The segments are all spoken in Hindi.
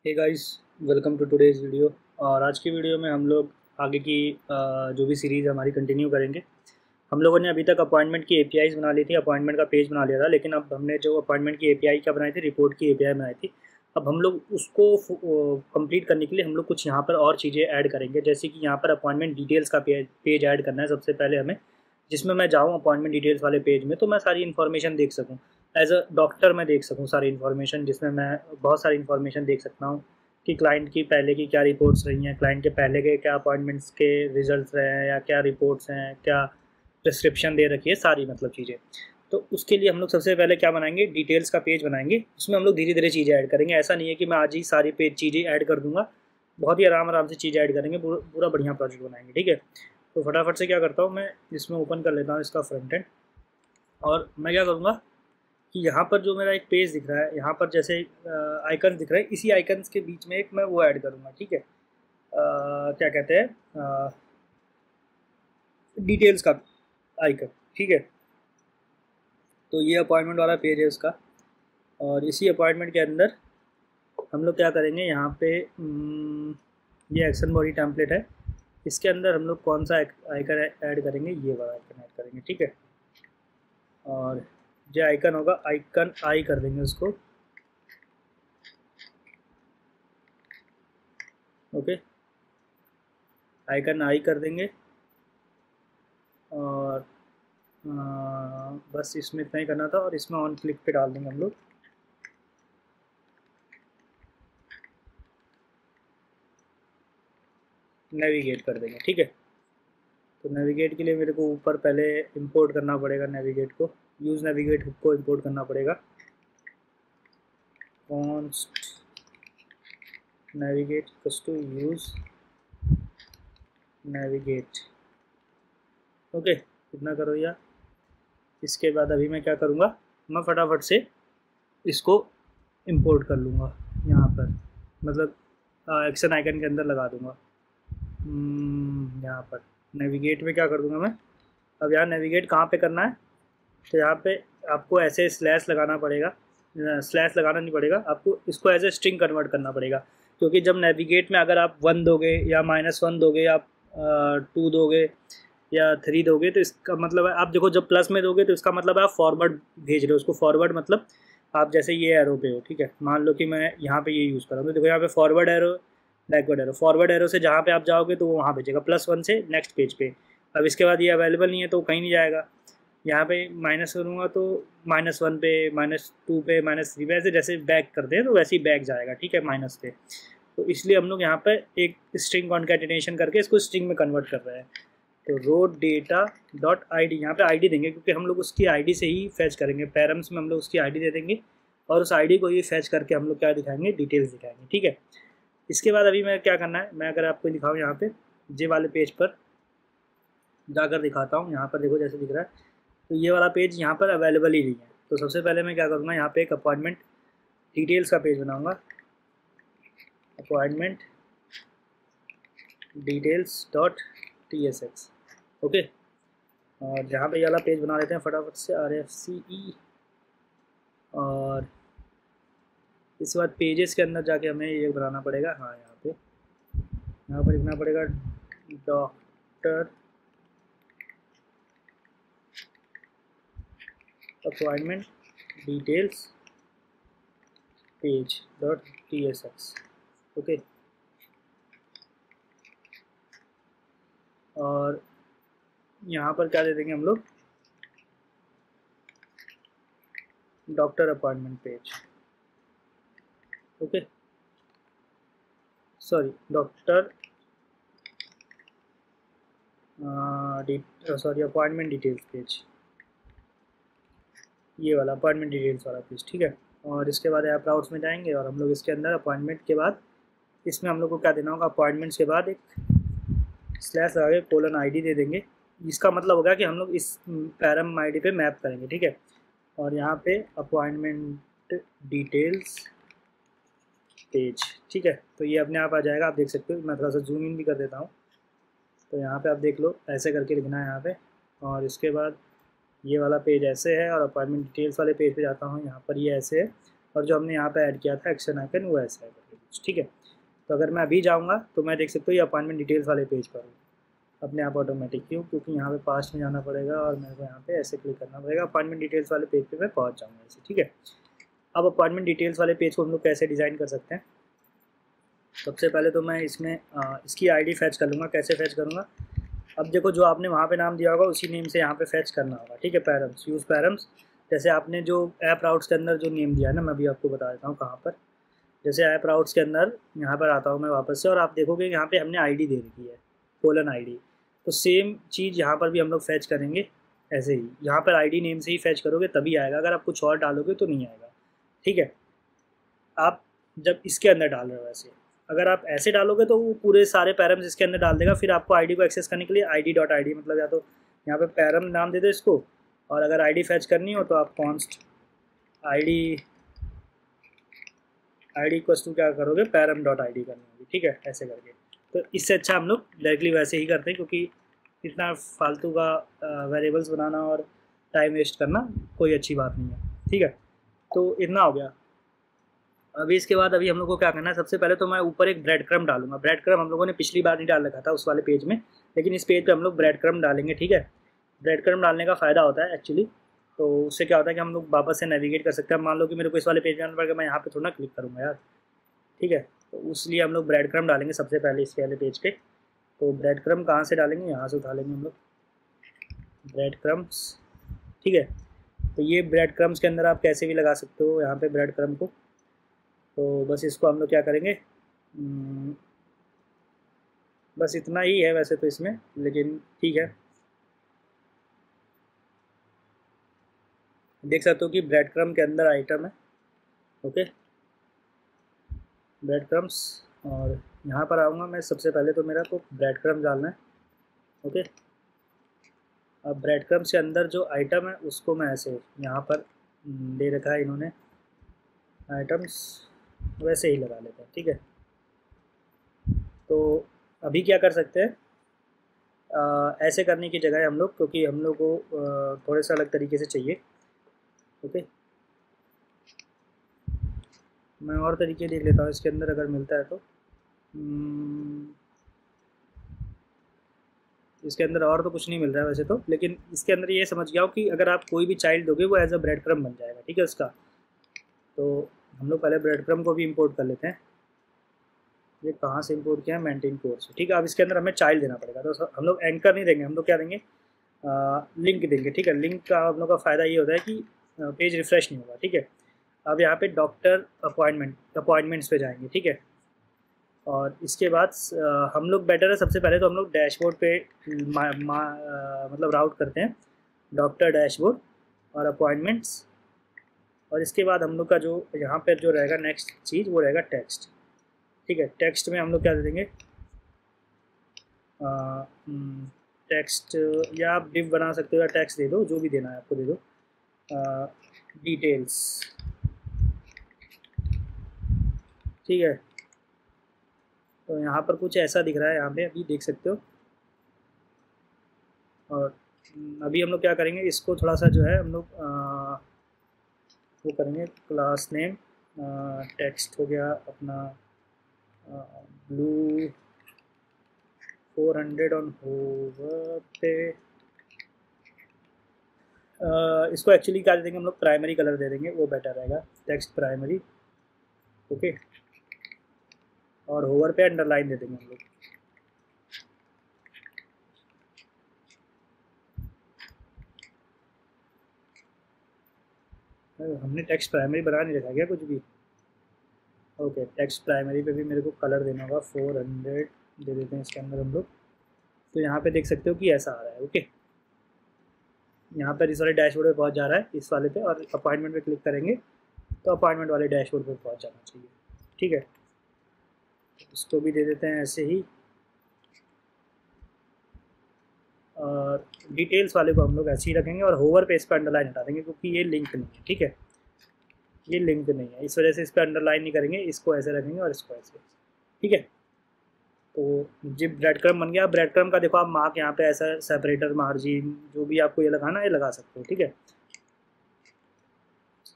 Hey guys, welcome to today's video. और आज की वीडियो में हम लोग आगे की जो भी सीरीज़ हमारी कंटिन्यू करेंगे। हम लोगों ने अभी तक अपॉइंटमेंट की एपीआईज़ बना ली थी, अपॉइंटमेंट का पेज बना लिया था, लेकिन अब हमने जो अपॉइंटमेंट की एपीआई क्या बनाई थी, रिपोर्ट की एपीआई बनाई थी। अब हम लोग उसको कंप्लीट करने के लिए हम लोग कुछ यहाँ पर और चीज़ें ऐड करेंगे, जैसे कि यहाँ पर अपॉइंटमेंट डिटेल्स का पेज ऐड करना है सबसे पहले हमें, जिसमें मैं जाऊँ अपॉइंटमेंट डिटेल्स वाले पेज में तो मैं सारी इन्फॉर्मेशन देख सकूँ। एज अ डॉक्टर मैं देख सकूँ सारी इन्फॉर्मेशन, जिसमें मैं बहुत सारी इन्फॉर्मेशन देख सकता हूँ कि क्लाइंट की पहले की क्या रिपोर्ट्स रही हैं, क्लाइंट के पहले के क्या अपॉइंटमेंट्स के रिजल्ट्स रहे हैं, या क्या रिपोर्ट्स हैं, क्या प्रिस्क्रिप्शन दे रखी है, सारी मतलब चीज़ें। तो उसके लिए हम लोग सबसे पहले क्या बनाएंगे, डिटेल्स का पेज बनाएंगे। उसमें हम लोग धीरे धीरे चीज़ें ऐड करेंगे। ऐसा नहीं है कि मैं आज ही सारी पेज चीज़ें ऐड कर दूंगा, बहुत ही आराम आराम से चीज़ें ऐड करेंगे, पूरा पूरा बढ़िया प्रोजेक्ट बनाएंगे। ठीक है, तो फटाफट से क्या करता हूँ मैं, इसमें ओपन कर लेता हूँ इसका फ्रंट एंड। और मैं क्या करूँगा कि यहाँ पर जो मेरा एक पेज दिख रहा है, यहाँ पर जैसे आइकन दिख रहा है, इसी आइकन्स के बीच में एक मैं वो ऐड करूँगा। ठीक है, क्या कहते हैं, डिटेल्स का आइकन। ठीक है, तो ये अपॉइंटमेंट वाला पेज है उसका। और इसी अपॉइंटमेंट के अंदर हम लोग क्या करेंगे, यहाँ पे ये एक्शन बॉडी टेम्पलेट है, इसके अंदर हम लोग कौन सा आइकन ऐड करेंगे, ये वाला आइकन ऐड करेंगे। ठीक है, और जो आइकन होगा, आइकन आई कर देंगे उसको। ओके, आइकन आई कर देंगे। और बस इसमें इतना ही करना था, और इसमें ऑन क्लिक पे डाल देंगे हम लोग। नेविगेट कर देंगे। ठीक है, तो नेविगेट के लिए मेरे को ऊपर पहले इंपोर्ट करना पड़ेगा नेविगेट को, यूज़ नेविगेट हुक को इंपोर्ट करना पड़ेगा। Const navigate to use navigate. Okay, इतना करो यार। इसके बाद अभी मैं क्या करूँगा, मैं फटाफट से इसको इंपोर्ट कर लूँगा यहाँ पर, मतलब एक्शन आइकन के अंदर लगा दूँगा। यहाँ पर नेविगेट में क्या कर दूँगा मैं, अब यहाँ नेविगेट कहाँ पे करना है, तो यहाँ पे आपको ऐसे स्लैश लगाना पड़ेगा। स्लैश लगाना नहीं पड़ेगा आपको, इसको एज ए स्ट्रिंग कन्वर्ट करना पड़ेगा, क्योंकि जब नेविगेट में अगर आप 1 दोगे या -1 दोगे या 2 दोगे या 3 दोगे, तो इसका मतलब है, आप देखो जब प्लस में दोगे तो इसका मतलब है आप फॉरवर्ड भेज रहे हो उसको। फॉरवर्ड मतलब आप जैसे ये एरो पे हो, ठीक है, मान लो कि मैं यहाँ पे ये यूज़ कर रहा हूँ, तो देखो यहाँ पे forward arrow, backward arrow. Forward arrow से जहाँ पे आप जाओगे तो वो वहाँ भेजेगा +1 से नेक्स्ट पेज पे। अब इसके बाद ये अवेलेबल नहीं है तो कहीं नहीं जाएगा। यहाँ पे माइनस करूँगा तो -1 पे, -2 पे, -3 पे, ऐसे जैसे बैक करते हैं तो वैसे ही बैक जाएगा। ठीक है, माइनस पे। तो इसलिए हम लोग यहाँ पे एक स्ट्रिंग कॉन्कैटिनेशन करके इसको स्ट्रिंग में कन्वर्ट कर रहे हैं। तो रो डेटा डॉट आई डी, यहाँ पर आई डी देंगे, क्योंकि हम लोग उसकी आई डी से ही फैच करेंगे। पैरम्स में हम लोग उसकी आई डी दे देंगे, और उस आई डी को ही फैच करके हम लोग क्या दिखाएंगे, डिटेल्स दिखाएंगे। ठीक है, इसके बाद अभी मैं क्या करना है, मैं अगर आपको दिखाऊँ यहाँ पे जे वाले पेज पर जाकर दिखाता हूँ। यहाँ पर देखो जैसे दिख रहा है, तो ये वाला पेज यहाँ पर अवेलेबल ही नहीं है। तो सबसे पहले मैं क्या करूँगा, यहाँ पे एक अपॉइंटमेंट डिटेल्स का पेज बनाऊँगा, appointment details dot TSX। Okay, और यहाँ पे ये वाला पेज बना लेते हैं फटाफट से, RFCE। और इसके बाद पेजेस के अंदर जाके हमें ये बनाना पड़ेगा। हाँ, यहाँ पर लिखना पड़ेगा doctor appointment details page dot TSX। Okay, और यहाँ पर क्या दे देंगे हम लोग, doctor appointment page. Okay, sorry, doctor appointment details page, ये वाला अपॉइंटमेंट डिटेल्स वाला पेज। ठीक है, और इसके बाद ऐप राउट्स में जाएंगे, और हम लोग इसके अंदर अपॉइंटमेंट के बाद इसमें हम लोग को क्या देना होगा, अपॉइंटमेंट्स के बाद एक स्लैश लगा के कोलन ID दे देंगे। इसका मतलब होगा कि हम लोग इस पैरम ID पे मैप करेंगे। ठीक है, और यहाँ पे अपॉइंटमेंट डिटेल्स पेज। ठीक है, तो ये अपने आप आ जाएगा, आप देख सकते हो। मैं थोड़ा सा जूम इन भी कर देता हूँ, तो यहाँ पे आप देख लो, ऐसे करके लिखना है यहाँ पे। और इसके बाद ये वाला पेज ऐसे है, और अपॉइंटमेंट डिटेल्स वाले पेज पे जाता हूँ, यहाँ पर ये ऐसे है। और जो हमने यहाँ पे ऐड किया था एक्शन आइकन वो ऐसा है करके कुछ, ठीक है। तो अगर मैं अभी जाऊँगा तो मैं देख सकता हूँ ये अपॉइंटमेंट डिटेल्स वाले पेज पर हूँ अपने आप ऑटोमेटिक, क्यों, क्योंकि यहाँ पे पास्ट में जाना पड़ेगा और मेरे को यहाँ पे ऐसे क्लिक करना पड़ेगा, अपॉइंटमेंट डिटेल्स वाले पेज पे मैं पहुँच जाऊँगा ऐसे, ठीक है। अब अपॉइंटमेंट डिटेल्स वाले पेज को हम लोग कैसे डिज़ाइन कर सकते हैं। सबसे पहले तो मैं इसमें इसकी आईडी फैच कर लूँगा। कैसे फैच करूँगा, अब देखो जो आपने वहाँ पे नाम दिया होगा उसी नेम से यहाँ पे फैच करना होगा, ठीक है। पैरम्स, यूज़ पैरम्स, जैसे आपने जो ऐप राउट्स के अंदर जो नेम दिया है ना, मैं अभी आपको बता देता हूँ कहाँ पर। जैसे ऐप राउट्स के अंदर यहाँ पर आता हूँ मैं वापस से, और आप देखोगे यहाँ पे हमने आईडी दे रखी है कोलन आईडी, तो सेम चीज़ यहाँ पर भी हम लोग फैच करेंगे ऐसे ही। यहाँ पर आईडी नेम से ही फैच करोगे तभी आएगा, अगर आप कुछ और डालोगे तो नहीं आएगा, ठीक है। आप जब इसके अंदर डाल रहे हो ऐसे, अगर आप ऐसे डालोगे तो वो पूरे सारे पैरम्स इसके अंदर डाल देगा। फिर आपको आईडी को एक्सेस करने के लिए id.id, मतलब या तो यहाँ पे पैरम नाम दे दो इसको, और अगर आईडी फैच करनी हो तो आप कॉन्स्ट आईडी इक्वल्स टू क्या करोगे, पैरम.id करनी होगी, ठीक है, ऐसे करके। तो इससे अच्छा हम लोग डायरेक्टली वैसे ही करते हैं, क्योंकि इतना फालतू का वेरिएबल्स बनाना और टाइम वेस्ट करना कोई अच्छी बात नहीं है, ठीक है। तो इतना हो गया। अभी इसके बाद अभी हम लोग को क्या करना है, सबसे पहले तो मैं ऊपर एक ब्रेड क्रम डालूंगा। ब्रेड क्रम हम लोगों ने पिछली बार नहीं डाल रखा था उस वाले पेज में, लेकिन इस पेज पे हम लोग ब्रेड क्रम डालेंगे, ठीक है। ब्रेड क्रम डालने का फ़ायदा होता है एक्चुअली, तो उससे क्या होता है कि हम लोग वापस से नेविगेट कर सकते हैं। मान लो कि मेरे को इस वाले पेज में आना पड़ेगा, मैं यहाँ पे थोड़ा क्लिक करूँगा यार, ठीक है। तो इसलिए हम लोग ब्रेड क्रम डालेंगे सबसे पहले इस वाले पेज पे। तो ब्रेड क्रम कहाँ से डालेंगे, यहाँ से उठा लेंगे हम लोग ब्रेड क्रम्स, ठीक है। तो ये ब्रेड क्रम्स के अंदर आप कैसे भी लगा सकते हो यहाँ पे ब्रेड क्रम को। तो बस इसको हम लोग क्या करेंगे, बस इतना ही है वैसे तो इसमें, लेकिन ठीक है। देख सकते हो कि ब्रेड क्रम के अंदर आइटम है, ओके, ब्रेड क्रम्स। और यहाँ पर आऊँगा मैं, सबसे पहले तो मेरा को ब्रेड क्रम डालना है, ओके। अब ब्रेड क्रम्स के अंदर जो आइटम है उसको मैं ऐसे यहाँ पर दे रखा है इन्होंने आइटम्स, वैसे ही लगा लेते हैं, ठीक है। तो अभी क्या कर सकते हैं, ऐसे करने की जगह हम लोग, क्योंकि हम लोग को थोड़े सा अलग तरीके से चाहिए, ओके। मैं और तरीके देख लेता हूँ इसके अंदर अगर मिलता है तो। इसके अंदर और तो कुछ नहीं मिल रहा है वैसे तो, लेकिन इसके अंदर ये समझ गया हो कि अगर आप कोई भी चाइल्ड दोगे वो एज अ ब्रेड क्रम बन जाएगा, ठीक है उसका। तो हम लोग पहले ब्रेड क्रम को भी इंपोर्ट कर लेते हैं। ये कहाँ से इंपोर्ट किया है, मेंटेन कोर्स, ठीक है। अब इसके अंदर हमें चाइल्ड देना पड़ेगा, तो हम लोग एंकर नहीं देंगे, हम लोग क्या देंगे, लिंक देंगे, ठीक है। लिंक का हम लोग का फ़ायदा ये होता है कि पेज रिफ़्रेश नहीं होगा, ठीक है। अब यहाँ पे डॉक्टर अपॉइंटमेंट्स पे जाएंगे, ठीक है। और इसके बाद हम लोग बेटर है, सबसे पहले तो हम लोग डैशबोर्ड पे मतलब राउट करते हैं, डॉक्टर डैशबोर्ड और अपॉइंटमेंट्स। और इसके बाद हम लोग का जो यहाँ पर जो रहेगा नेक्स्ट चीज़ वो रहेगा टेक्स्ट, ठीक है। टेक्स्ट में हम लोग क्या दे देंगे, टेक्स्ट, या आप डिव बना सकते हो या टेक्स्ट दे दो, जो भी देना है आपको दे दो, डिटेल्स, ठीक है। तो यहाँ पर कुछ ऐसा दिख रहा है, यहाँ पे अभी देख सकते हो। और अभी हम लोग क्या करेंगे, इसको थोड़ा सा जो है हम लोग वो करेंगे, क्लास नेम टेक्स्ट हो गया अपना ब्लू 400 ऑन होवर पे। इसको एक्चुअली क्या दे देंगे हम लोग, प्राइमरी कलर दे देंगे, वो बेटर रहेगा, टेक्स्ट प्राइमरी, ओके। और होवर पे अंडरलाइन दे देंगे हम लोग, हमने टेक्स्ट प्राइमरी बना नहीं रखा क्या कुछ भी, ओके। टेक्स्ट प्राइमरी पे भी मेरे को कलर देना होगा, 400 दे देते हैं इसके अंदर हम लोग। तो यहाँ पे देख सकते हो कि ऐसा आ रहा है, ओके। यहाँ पर इस वाले डैशबोर्ड पे पहुँच जा रहा है, इस वाले पे, और अपॉइंटमेंट पे क्लिक करेंगे तो अपॉइंटमेंट वाले डैशबोर्ड पे पहुँच जाना चाहिए, ठीक है। इसको भी दे देते हैं ऐसे ही। और डिटेल्स वाले को हम लोग ऐसे ही रखेंगे, और होवर पे इस पर अंडरलाइन हटा देंगे, क्योंकि ये लिंक नहीं है, ठीक है। ये लिंक नहीं है, इस वजह से इस पर अंडरलाइन नहीं करेंगे, इसको ऐसे रखेंगे और इसको ऐसे, ठीक है। तो जब ब्रेड क्रम बन गया, ब्रेड क्रम का देखो आप मार्क यहाँ पे ऐसा सेपरेटर मार्जिन जो भी आपको ये लगाना है लगा सकते हो, ठीक है।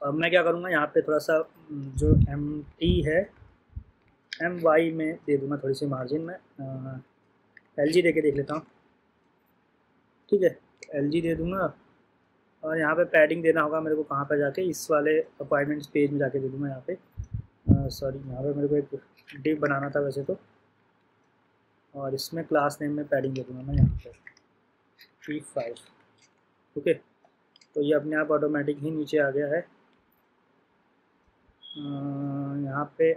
अब मैं क्या करूँगा, यहाँ पे थोड़ा सा जो MT है MY में दे दूँगा थोड़ी सी मार्जिन में, LG दे के देख लेता हूँ। ठीक है, LG दे दूँगा और यहाँ पे पैडिंग देना होगा मेरे को, कहाँ पर जाके इस वाले अपॉइंटमेंट्स पेज में जाके दे दूँगा यहाँ पे। सॉरी, यहाँ पे मेरे को एक डिव बनाना था वैसे तो, और इसमें क्लास नेम में पैडिंग दे दूँगा मैं यहाँ पे P5। ओके, तो ये अपने आप ऑटोमेटिक ही नीचे आ गया है। यहाँ पे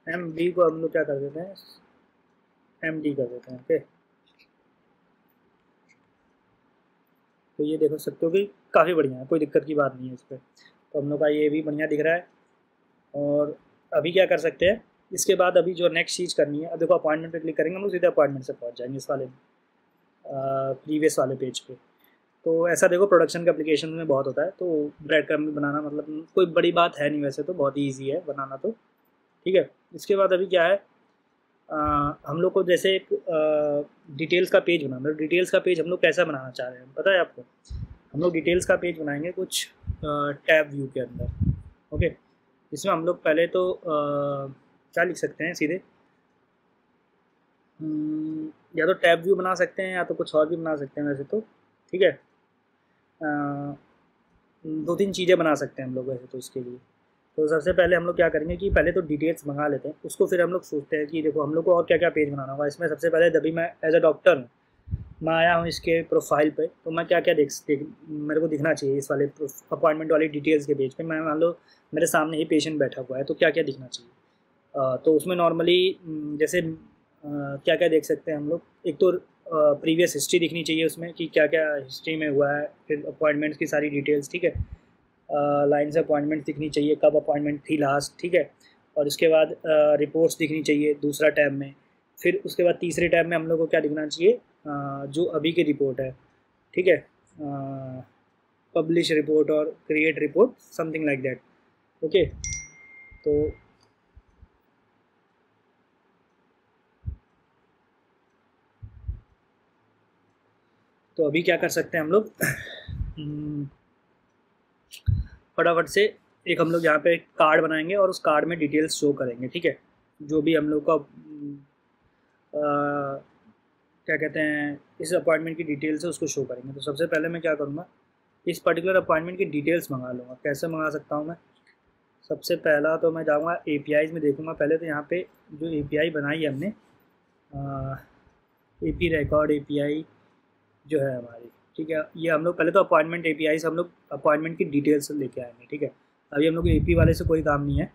MB को हम लोग क्या कर देते हैं, MD कर देते हैं। ओके, तो ये देख सकते हो कि काफ़ी बढ़िया है, कोई दिक्कत की बात नहीं है इस पर। तो हम लोग का ये भी बढ़िया दिख रहा है। और अभी क्या कर सकते हैं, इसके बाद अभी जो नेक्स्ट चीज़ करनी है, अब देखो अपॉइंटमेंट पे क्लिक करेंगे हम लोग सीधे अपॉइंटमेंट से पहुंच जाएंगे इस वाले प्रीवियस वाले पेज पे। तो ऐसा देखो प्रोडक्शन के एप्लीकेशन में बहुत होता है। तो ब्रेड क्रम्ब बनाना मतलब कोई बड़ी बात है नहीं, वैसे तो बहुत ही ईजी है बनाना तो। ठीक है, इसके बाद अभी क्या है, हम लोग को जैसे एक डिटेल्स का पेज बनाना है। डिटेल्स का पेज हम लोग कैसा बनाना चाह रहे हैं पता है आपको? हम लोग डिटेल्स का पेज बनाएंगे कुछ टैब व्यू के अंदर। ओके, इसमें हम लोग पहले तो क्या लिख सकते हैं सीधे, या तो टैब व्यू बना सकते हैं या तो कुछ और भी बना सकते हैं वैसे तो। ठीक है, 2-3 चीज़ें बना सकते हैं हम लोग वैसे तो इसके लिए। तो सबसे पहले हम लोग क्या करेंगे कि पहले तो डिटेल्स मंगा लेते हैं, उसको फिर हम लोग सोचते हैं कि देखो हम लोग को और क्या क्या पेज बनाना होगा। इसमें सबसे पहले जब भी मैं एज अ डॉक्टर हूँ, मैं आया हूँ इसके प्रोफाइल पे, तो मैं क्या क्या देख मेरे को दिखना चाहिए इस वाले अपॉइंटमेंट वाली डिटेल्स के पेज पे। मैं मान लो मेरे सामने ही पेशेंट बैठा हुआ है, तो क्या क्या दिखना चाहिए। तो उसमें नॉर्मली जैसे क्या क्या देख सकते हैं हम लोग, एक तो प्रीवियस हिस्ट्री दिखनी चाहिए उसमें कि क्या क्या हिस्ट्री में हुआ है, फिर अपॉइंटमेंट्स की सारी डिटेल्स। ठीक है, लाइन से अपॉइंटमेंट दिखनी चाहिए, कब अपॉइंटमेंट थी लास्ट। ठीक है, और उसके बाद रिपोर्ट्स दिखनी चाहिए दूसरा टैब में। फिर उसके बाद तीसरे टैब में हम लोग को क्या दिखना चाहिए, जो अभी की रिपोर्ट है। ठीक है, पब्लिश रिपोर्ट और create report, something like that. Okay, तो अभी क्या कर सकते हैं हम लोग, फटाफट से एक हम लोग यहाँ पे कार्ड बनाएंगे और उस कार्ड में डिटेल्स शो करेंगे। ठीक है, जो भी हम लोग का क्या कहते हैं इस अपॉइंटमेंट की डिटेल्स है उसको शो करेंगे। तो सबसे पहले मैं क्या करूँगा, इस पर्टिकुलर अपॉइंटमेंट की डिटेल्स मंगा लूँगा। कैसे मंगा सकता हूँ मैं? सबसे पहला तो मैं जाऊँगा APIs में, देखूँगा पहले तो यहाँ पे जो API बनाई है हमने, AP रिकॉर्ड API जो है हमारी। ठीक है, ये हम लोग पहले तो अपॉइंटमेंट API से हम लोग अपॉइंटमेंट की डिटेल्स लेके आएंगे। ठीक है, अभी हम लोग को AP वाले से कोई काम नहीं है,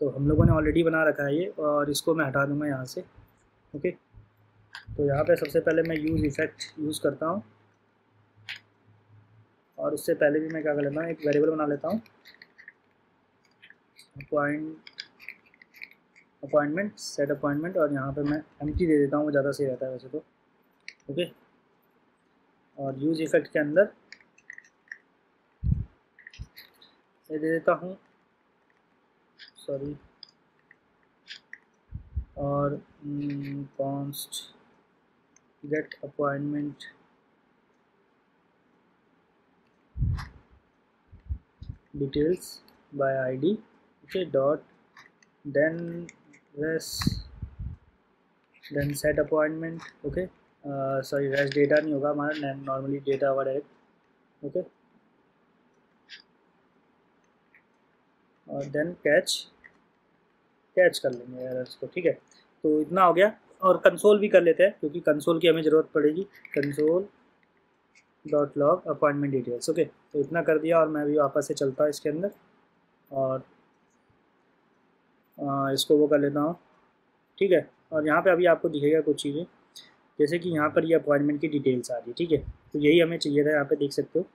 तो हम लोगों ने ऑलरेडी बना रखा है ये, और इसको मैं हटा दूँगा यहाँ से। ओके, तो यहाँ पे सबसे पहले मैं यूज़ इफेक्ट यूज़ करता हूँ, और उससे पहले भी मैं क्या कर लेता हूँ, एक वेरिएबल बना लेता हूँ अपॉइंटमेंट सेट अपॉइंटमेंट, और यहाँ पे मैं एम्प्टी दे देता हूँ, वो ज़्यादा सही रहता है वैसे तो। ओके, और यूज़ इफेक्ट के अंदर ये दे देता हूँ, सॉरी, और const get appointment details by ID। Okay, dot then set appointment. Okay, sorry rest data नहीं होगा हमारा, नॉर्मली डेटा होगा डायरेक्ट। ओके, और देन कैच कर लेंगे एरर्स को। ठीक है, तो इतना हो गया, और कंसोल भी कर लेते हैं क्योंकि कंसोल की हमें ज़रूरत पड़ेगी। Console dot log appointment details. Okay, तो इतना कर दिया, और मैं अभी वापस से चलता हूँ इसके अंदर और इसको वो कर लेता हूँ। ठीक है, और यहाँ पे अभी आपको दिखेगा कुछ चीज़ें, जैसे कि यहाँ पर ये अपॉइंटमेंट की डिटेल्स आ रही है। ठीक है, तो यही हमें चाहिए था, यहाँ पे देख सकते हो,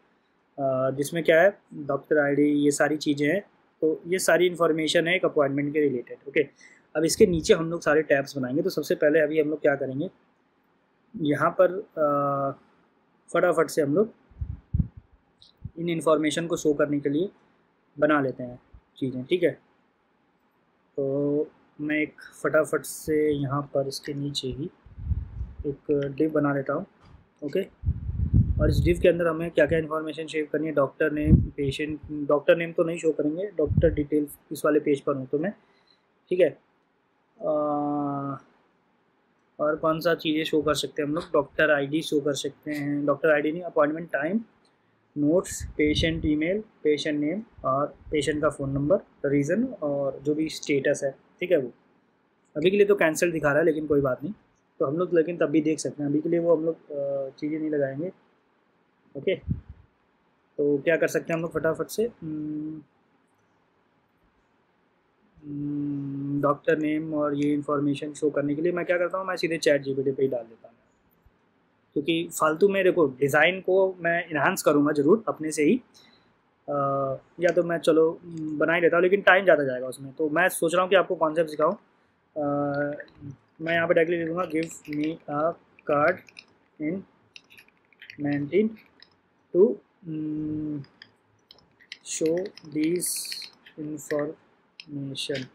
जिसमें क्या है डॉक्टर ID, ये सारी चीज़ें हैं। तो ये सारी इन्फॉर्मेशन है एक अपॉइंटमेंट के रिलेटेड। ओके, अब इसके नीचे हम लोग सारे टैब्स बनाएंगे। तो सबसे पहले अभी हम लोग क्या करेंगे, यहाँ पर फटाफट से हम लोग इन इन्फॉर्मेशन को शो करने के लिए बना लेते हैं चीज़ें। ठीक है, तो मैं एक फटाफट से यहाँ पर इसके नीचे ही एक डिव बना लेता हूँ। ओके, और इस डिव के अंदर हमें क्या क्या इन्फॉर्मेशन शेव करनी है, doctor name, patient, doctor name तो नहीं शो करेंगे, डॉक्टर डिटेल्स इस वाले पेज पर हूँ तो मैं, ठीक है। और कौन सा चीज़ें शो कर सकते हैं हम लोग, डॉक्टर आईडी शो कर सकते हैं, डॉक्टर आईडी नहीं, appointment time, notes, patient email, patient name और पेशेंट का फ़ोन नंबर, रीज़न और जो भी स्टेटस है, ठीक है। वो अभी के लिए तो कैंसिल दिखा रहा है, लेकिन कोई बात नहीं, तो हम लोग लेकिन तब भी देख सकते हैं, अभी के लिए वो हम लोग चीज़ें नहीं लगाएंगे। ओके, तो क्या कर सकते हैं हम लोग फटाफट से, डॉक्टर नेम और ये इन्फॉर्मेशन शो करने के लिए मैं क्या करता हूँ, मैं सीधे चैट जीपीटी पे ही डाल देता हूँ, क्योंकि फालतू में देखो डिज़ाइन को मैं इन्हांस करूँगा ज़रूर अपने से ही, या तो मैं चलो बना ही लेता हूँ, लेकिन टाइम ज़्यादा जाएगा उसमें, तो मैं सोच रहा हूँ कि आपको कॉन्सेप्ट सिखाऊँ। मैं यहाँ पे डायरेक्टली लिख दूँगा give me a card in 19 to show this information.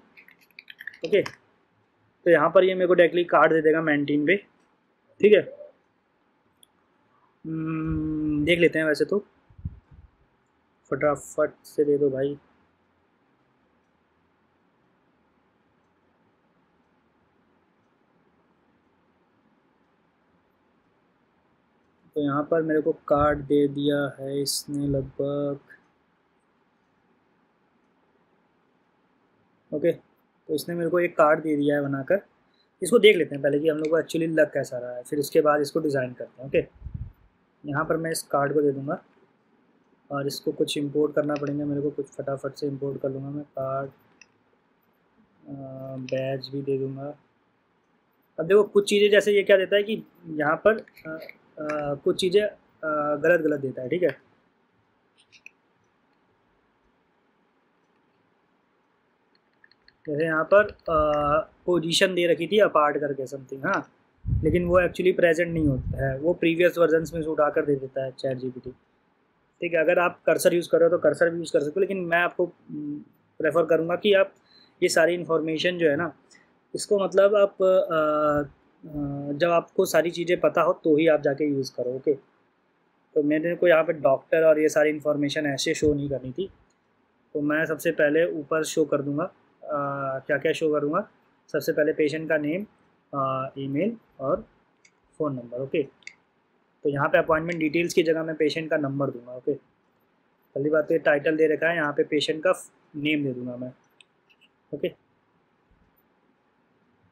Okay, तो यहाँ पर ये मेरे को डायरेक्टली कार्ड दे देगा मेंटेन पे, ठीक है। देख लेते हैं वैसे तो, फटाफट से दे दो भाई। तो यहाँ पर मेरे को कार्ड दे दिया है इसने लगभग। ओके, तो इसने मेरे को एक कार्ड दे दिया है बनाकर, इसको देख लेते हैं पहले कि हम लोग को एक्चुअली लग कैसा रहा है, फिर उसके बाद इसको डिज़ाइन करते हैं। ओके, यहाँ पर मैं इस कार्ड को दे दूँगा और इसको कुछ इंपोर्ट करना पड़ेगा मेरे को, कुछ फटाफट से इंपोर्ट कर लूँगा मैं कार्ड, बैज भी दे दूँगा। अब देखो कुछ चीज़ें जैसे ये क्या देता है कि यहाँ पर कुछ चीज़ें गलत गलत देता है, ठीक है। जैसे यहाँ पर पोजीशन दे रखी थी अपार्ट करके समथिंग, हाँ, लेकिन वो एक्चुअली प्रेजेंट नहीं होता है, वो प्रीवियस वर्जन्स में से उठा कर दे देता है चैट जीपीटी, ठीक है। अगर आप कर्सर यूज़ कर रहे हो तो कर्सर भी यूज़ कर सकते हो, लेकिन मैं आपको प्रेफर करूँगा कि आप ये सारी इन्फॉर्मेशन जो है ना, इसको मतलब आप जब आपको सारी चीज़ें पता हो तो ही आप जाके यूज़ करो। ओके, तो मेरे को यहाँ पे डॉक्टर और ये सारी इन्फॉर्मेशन ऐसे शो नहीं करनी थी, तो मैं सबसे पहले ऊपर शो कर दूँगा, क्या क्या शो करूँगा, सबसे पहले पेशेंट का नेम, ईमेल और फ़ोन नंबर। ओके, तो यहाँ पे अपॉइंटमेंट डिटेल्स की जगह मैं पेशेंट का नंबर दूंगा। ओके, पहली बात तो ये टाइटल दे रखा है, यहाँ पे पेशेंट का नेम दे दूंगा मैं। ओके,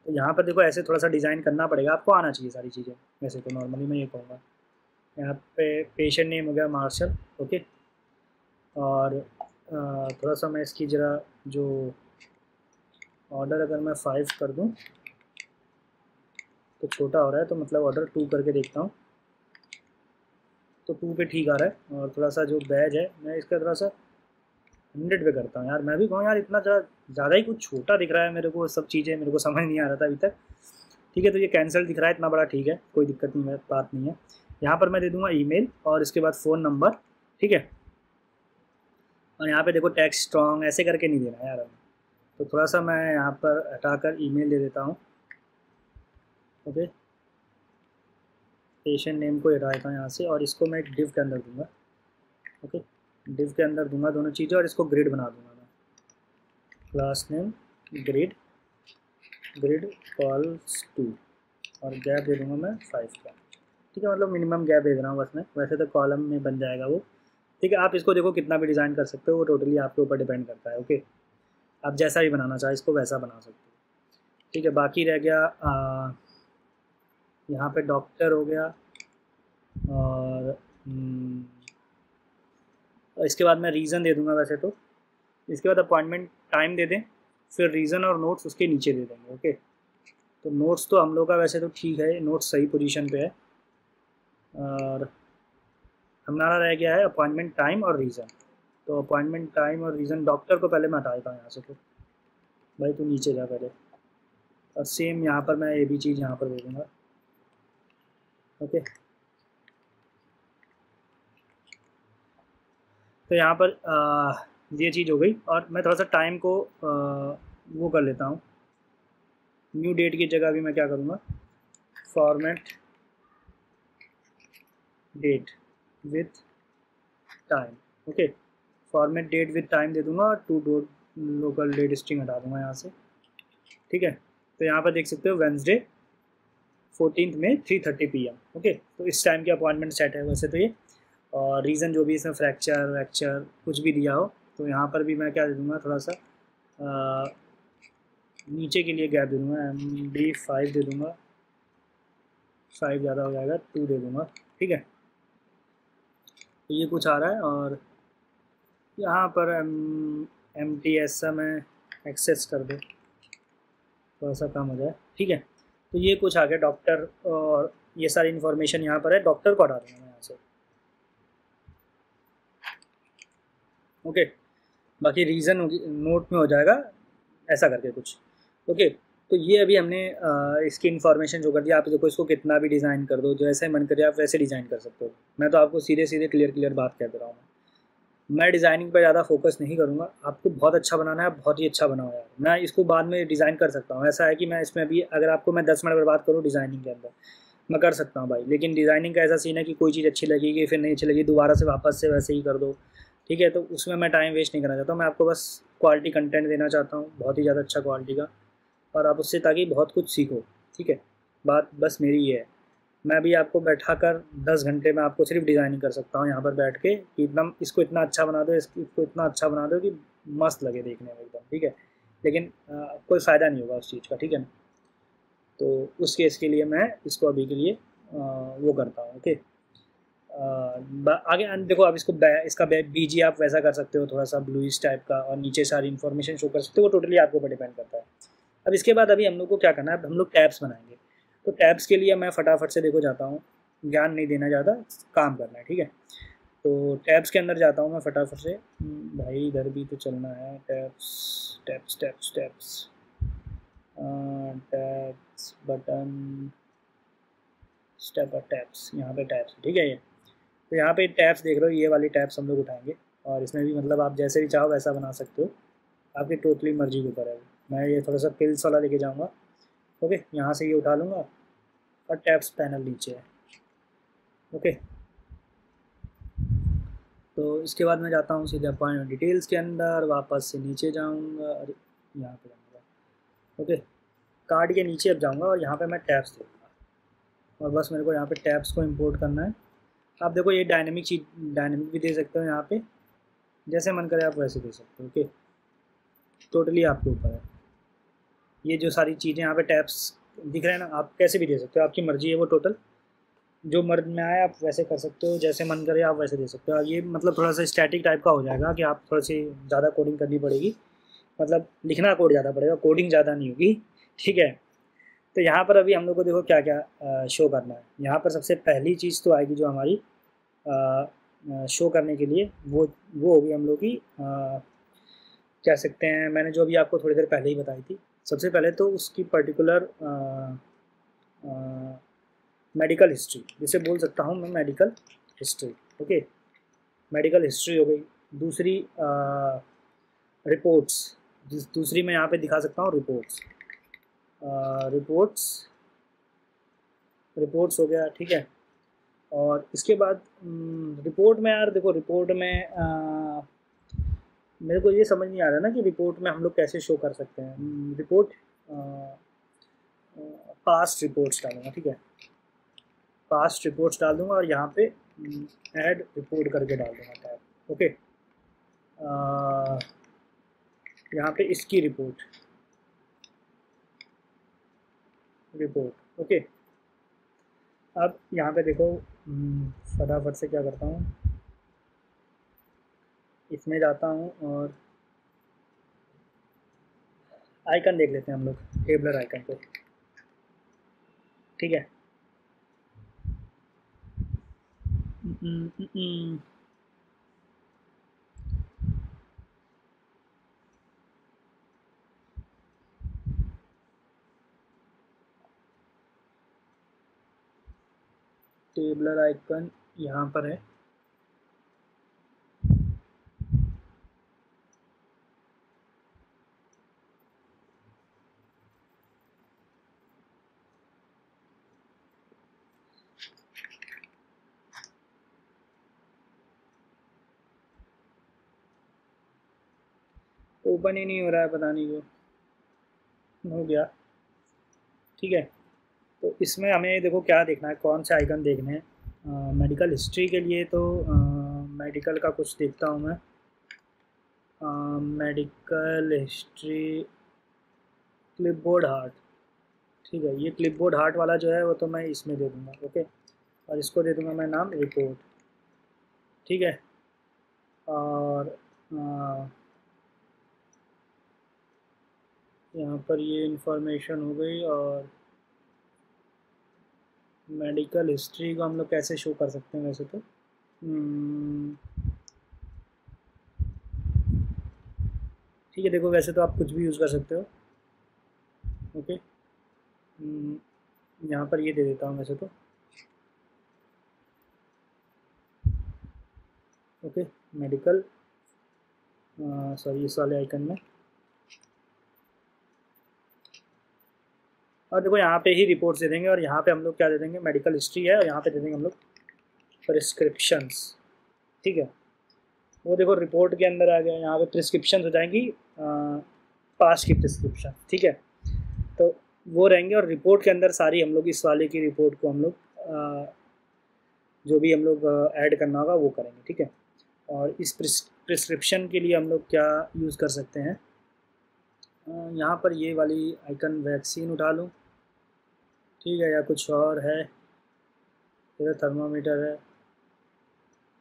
तो यहाँ पर देखो ऐसे थोड़ा सा डिज़ाइन करना पड़ेगा, आपको आना चाहिए सारी चीज़ें, वैसे तो नॉर्मली मैं ये कहूँगा। यहाँ पे पेशेंट नेम हो गया मार्शल। ओके, और थोड़ा सा मैं इसकी ज़रा जो ऑर्डर अगर मैं 5 कर दूँ तो छोटा हो रहा है, तो मतलब ऑर्डर 2 करके देखता हूँ, तो 2 पे ठीक आ रहा है। और थोड़ा सा जो बैज है मैं इसका थोड़ा सा 100 पे करता हूँ। यार मैं भी कहूँ यार इतना ज़्यादा ही कुछ छोटा दिख रहा है मेरे को, सब चीज़ें मेरे को समझ नहीं आ रहा था अभी तक, ठीक है। तो ये कैंसिल दिख रहा है इतना बड़ा, ठीक है, कोई दिक्कत नहीं है, बात नहीं है। यहाँ पर मैं दे दूँगा ईमेल और इसके बाद फ़ोन नंबर, ठीक है। और यहाँ पे देखो टेक्स्ट स्ट्रॉन्ग ऐसे करके नहीं देना यार हमें, तो थोड़ा सा मैं यहाँ पर हटाकर ईमेल दे देता हूँ। ओके, पेशेंट नेम को हटा देता हूँ यहाँ से और इसको मैं एक डिव के अंदर दूँगा। ओके, डिव के अंदर दूंगा दोनों चीज़ें और इसको ग्रिड बना दूंगा मैं, class name grid, grid cols two, और गैप दे दूंगा मैं 5 का, ठीक है। मतलब मिनिमम गैप दे रहा हूँ बस मैं, वैसे तो कॉलम में बन जाएगा वो, ठीक है। आप इसको देखो कितना भी डिज़ाइन कर सकते हो, वो टोटली आपके ऊपर डिपेंड करता है। ओके, आप जैसा भी बनाना चाहे इसको वैसा बना सकते हो, ठीक है। बाकी रह गया यहाँ पे डॉक्टर हो गया, और इसके बाद मैं रीज़न दे दूंगा वैसे तो, इसके बाद अपॉइंटमेंट टाइम दे दें, फिर रीज़न और नोट्स उसके नीचे दे देंगे। ओके, तो नोट्स तो हम लोग का वैसे तो ठीक है, नोट्स सही पोजीशन पे है, और हमारा रह गया है अपॉइंटमेंट टाइम और रीज़न। तो अपॉइंटमेंट टाइम और रीज़न, डॉक्टर को पहले मैं हटा देता हूँ यहाँ से, तो भाई तू नीचे जा पहले, और सेम यहाँ पर मैं ये भी चीज़ यहाँ पर दे दूँगा। ओके, तो यहाँ पर ये चीज़ हो गई, और मैं थोड़ा सा टाइम को वो कर लेता हूँ, न्यू डेट की जगह भी मैं क्या करूँगा, format date with time. Okay, format date with time दे दूंगा और to dot local date string हटा दूंगा यहाँ से। ठीक है, तो यहाँ पर देख सकते हो वेंसडे 14 में 3:30 PM। ओके, तो इस टाइम की अपॉइंटमेंट सेट है वैसे तो ये, और रीज़न जो भी इसमें फ्रैक्चर वैक्चर कुछ भी दिया हो तो यहाँ पर भी मैं क्या दे दूँगा, थोड़ा सा नीचे के लिए गैप दे दूँगा, MD5 दे दूँगा, 5 ज़्यादा हो जाएगा, 2 दे दूँगा। ठीक है, तो ये कुछ आ रहा है, और यहाँ पर MTS में एक्सेस कर दो, थोड़ा सा कम हो जाए। ठीक है, तो ये कुछ आ गया डॉक्टर, और ये सारी इन्फॉर्मेशन यहाँ पर है, डॉक्टर को हटा दूँगा मैं यहाँ से। ओके, बाकी रीज़न नोट में हो जाएगा ऐसा करके कुछ। ओके, तो ये अभी हमने इसकी इन्फॉर्मेशन जो कर दिया। आप देखो इसको कितना भी डिज़ाइन कर दो, जैसे मन करे आप वैसे डिज़ाइन कर सकते हो। मैं तो आपको सीधे सीधे क्लियर बात कह दे रहा हूँ। मैं डिज़ाइनिंग पर ज़्यादा फोकस नहीं करूँगा, आपको बहुत अच्छा बनाना है, बहुत ही अच्छा बनाओ यार। मैं इसको बाद में डिज़ाइन कर सकता हूँ, ऐसा है कि मैं इसमें भी अगर आपको मैं 10 मिनट बर्बाद करूँ डिज़ाइनिंग के अंदर, मैं कर सकता हूँ भाई। लेकिन डिज़ाइनिंग का ऐसा सीन है कि कोई चीज़ अच्छी लगेगी, फिर नहीं अच्छी लगेगी, दोबारा से वापस से वैसे ही कर दो। ठीक है, तो उसमें मैं टाइम वेस्ट नहीं करना चाहता हूँ। मैं आपको बस क्वालिटी कंटेंट देना चाहता हूँ, बहुत ही ज़्यादा अच्छा क्वालिटी का, और आप उससे ताकि बहुत कुछ सीखो। ठीक है, बात बस मेरी ये है। मैं भी आपको बैठा कर 10 घंटे में आपको सिर्फ डिज़ाइनिंग कर सकता हूँ यहाँ पर बैठ के, कि एकदम इसको इतना अच्छा बना दो, इसको इतना अच्छा बना दो कि मस्त लगे देखने में एकदम। ठीक है, लेकिन कोई फ़ायदा नहीं होगा उस चीज़ का। ठीक है, तो उस केस के लिए मैं इसको अभी के लिए वो करता हूँ। ओके, आगे देखो आप इसको इसका बीजी आप वैसा कर सकते हो, थोड़ा सा ब्लूइश टाइप का, और नीचे सारी इन्फॉर्मेशन शो कर सकते हो, वो टोटली आपके ऊपर डिपेंड करता है। अब इसके बाद अभी हम लोग को क्या करना है, अब हम लोग टैब्स बनाएंगे। तो टैब्स के लिए मैं फटाफट से देखो जाता हूँ, ज्ञान नहीं देना ज़्यादा, काम करना है। ठीक है, तो टैब्स के अंदर जाता हूँ मैं फटाफट से। भाई इधर भी तो चलना है, tabs tabs tabs tabs tabs button step और टैब्स, यहाँ पे टैब्स। ठीक है, ये तो यहाँ पे टैब्स देख रहे हो, ये वाली टैब्स हम लोग उठाएंगे, और इसमें भी मतलब आप जैसे भी चाहो वैसा बना सकते हो, आपकी टोटली मर्जी के ऊपर है। मैं ये थोड़ा सा पिल्स वाला लेके जाऊँगा। ओके, यहाँ से ये उठा लूँगा, और टैब्स पैनल नीचे है। ओके, तो इसके बाद मैं जाता हूँ सीधे अपॉइंटमेंट डिटेल्स के अंदर, वापस से नीचे जाऊँगा और यहाँ पे जाऊँगा। ओके, कार्ड के नीचे अब जाऊँगा, और यहाँ पे मैं टैब्स देखूँगा, और बस मेरे को यहाँ पे टैब्स को इंपोर्ट करना है। आप देखो ये डायनेमिक भी दे सकते हो, यहाँ पे जैसे मन करे आप वैसे दे सकते हो। ओके, टोटली आपके ऊपर है। ये जो सारी चीज़ें यहाँ पे टैब्स दिख रहे हैं ना, आप कैसे भी दे सकते हो, आपकी मर्जी है। वो टोटल जो मर्द में आए आप वैसे कर सकते हो, जैसे मन करे आप वैसे दे सकते हो। ये मतलब थोड़ा सा स्टैटिक टाइप का हो जाएगा कि आप थोड़ी सी ज़्यादा कोडिंग करनी पड़ेगी, मतलब लिखना कोड ज़्यादा पड़ेगा, कोडिंग ज़्यादा नहीं होगी। ठीक है, तो यहाँ पर अभी हम लोग को देखो क्या क्या शो करना है। यहाँ पर सबसे पहली चीज़ तो आएगी जो हमारी शो करने के लिए, वो होगी हम लोग की कह सकते हैं, मैंने जो अभी आपको थोड़ी देर पहले ही बताई थी। सबसे पहले तो उसकी पर्टिकुलर मेडिकल हिस्ट्री, जिसे बोल सकता हूँ मैं medical history. Okay, medical history हो गई। दूसरी रिपोर्ट्स, दूसरी मैं यहाँ पे दिखा सकता हूँ रिपोर्ट्स, रिपोर्ट्स रिपोर्ट्स हो गया। ठीक है, और इसके बाद रिपोर्ट में यार देखो, रिपोर्ट में मेरे को ये समझ नहीं आ रहा ना कि रिपोर्ट में हम लोग कैसे शो कर सकते हैं। रिपोर्ट पास्ट रिपोर्ट्स डालूंगा। ठीक है, पास्ट रिपोर्ट्स डाल दूंगा, और यहाँ पे ऐड रिपोर्ट करके डाल दूंगा टैब। ओके, यहाँ पे इसकी रिपोर्ट। ओके, अब यहाँ पे देखो, फटाफट से क्या करता हूँ, इसमें जाता हूँ, और आइकन देख लेते हैं हम लोग, टेबलर आइकन पे। ठीक है, टेबलर आइकन यहाँ पर है। ओपन ही नहीं हो रहा है, पता नहीं क्यों। हो गया, ठीक है। तो इसमें हमें देखो क्या देखना है, कौन से आइकन देखने हैं। मेडिकल हिस्ट्री के लिए तो मेडिकल का कुछ देखता हूँ मैं। मेडिकल हिस्ट्री क्लिपबोर्ड हार्ट, ठीक है। ये क्लिपबोर्ड हार्ट वाला जो है वो तो मैं इसमें दे दूँगा, ओके। और इसको दे दूँगा मैं नाम रिपोर्ट, ठीक है। और यहाँ पर ये इंफॉर्मेशन हो गई। और मेडिकल हिस्ट्री को हम लोग कैसे शो कर सकते हैं वैसे तो, ठीक है। देखो वैसे तो आप कुछ भी यूज़ कर सकते हो, ओके। यहाँ पर ये दे देता हूँ वैसे तो, ओके। मेडिकल, सॉरी इस वाले आइकन में। और देखो यहाँ पे ही रिपोर्ट्स दे देंगे, और यहाँ पे हम लोग क्या दे देंगे, मेडिकल हिस्ट्री है, और यहाँ पे दे देंगे हम लोग प्रिस्क्रिप्शंस, ठीक है। वो देखो रिपोर्ट के अंदर आ गया, यहाँ पे प्रिस्क्रिप्शन हो जाएंगी, पास की प्रिस्क्रिप्शन, ठीक है। तो वो रहेंगे, और रिपोर्ट के अंदर सारी हम लोग इस वाले की रिपोर्ट को हम लोग जो भी हम लोग ऐड करना होगा वो करेंगे, ठीक है। और इस प्रिस्क्रिप्शन के लिए हम लोग क्या यूज़ कर सकते हैं, यहाँ पर ये वाली आइकन वैक्सीन उठा लूँ, ठीक है, या कुछ और है, इधर थर्मामीटर है,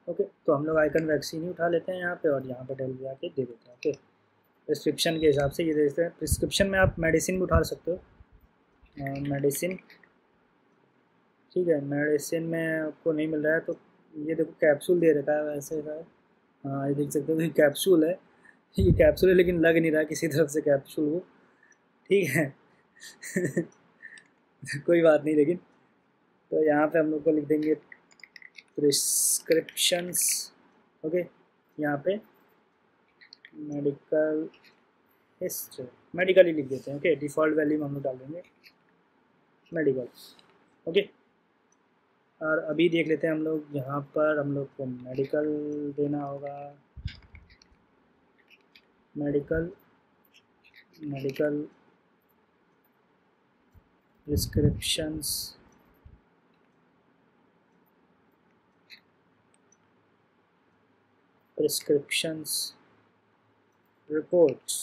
ओके। तो हम लोग आइकन वैक्सीन ही उठा लेते हैं यहाँ पे, और यहाँ पर डेल जाके दे देते हैं, ओके। प्रिस्क्रिप्शन के हिसाब से ये दे देते हैं। प्रिस्क्रिप्शन में आप मेडिसिन भी उठा सकते हो, मेडिसिन, ठीक है। मेडिसिन में आपको नहीं मिल रहा है तो ये देखो कैप्सूल दे रखा है वैसे का, हाँ ये देख सकते हो कि कैप्सूल है, ये कैप्सूल है, लेकिन लग नहीं रहा किसी तरफ से कैप्सूल हो, ठीक है। कोई बात नहीं, लेकिन तो यहाँ पे हम लोग को लिख देंगे प्रिस्क्रिप्शंस, ओके। यहाँ पे मेडिकल हिस्ट्री, मेडिकल ही लिख देते हैं, ओके। डिफ़ॉल्ट वैल्यू हम लोग डाल देंगे मेडिकल, ओके। और अभी देख लेते हैं हम लोग, यहाँ पर हम लोग को मेडिकल देना होगा, medical medical prescriptions, prescriptions reports,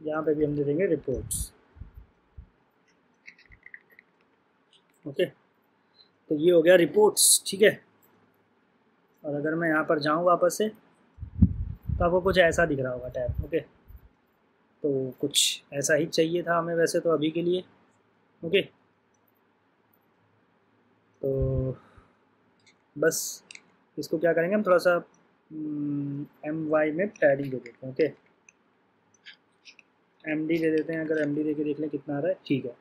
यहाँ पे भी हम दे देंगे रिपोर्ट्स, ओके। तो ये हो गया रिपोर्ट्स, ठीक है। और अगर मैं यहाँ पर जाऊँ वापस से तो आपको कुछ ऐसा दिख रहा होगा टैब, ओके। तो कुछ ऐसा ही चाहिए था हमें वैसे तो अभी के लिए, ओके। तो बस इसको क्या करेंगे, हम थोड़ा सा MY में पैडिंग दे देते हैं, ओके। MD दे देते हैं, अगर MD दे के देख लें कितना आ रहा है, ठीक है,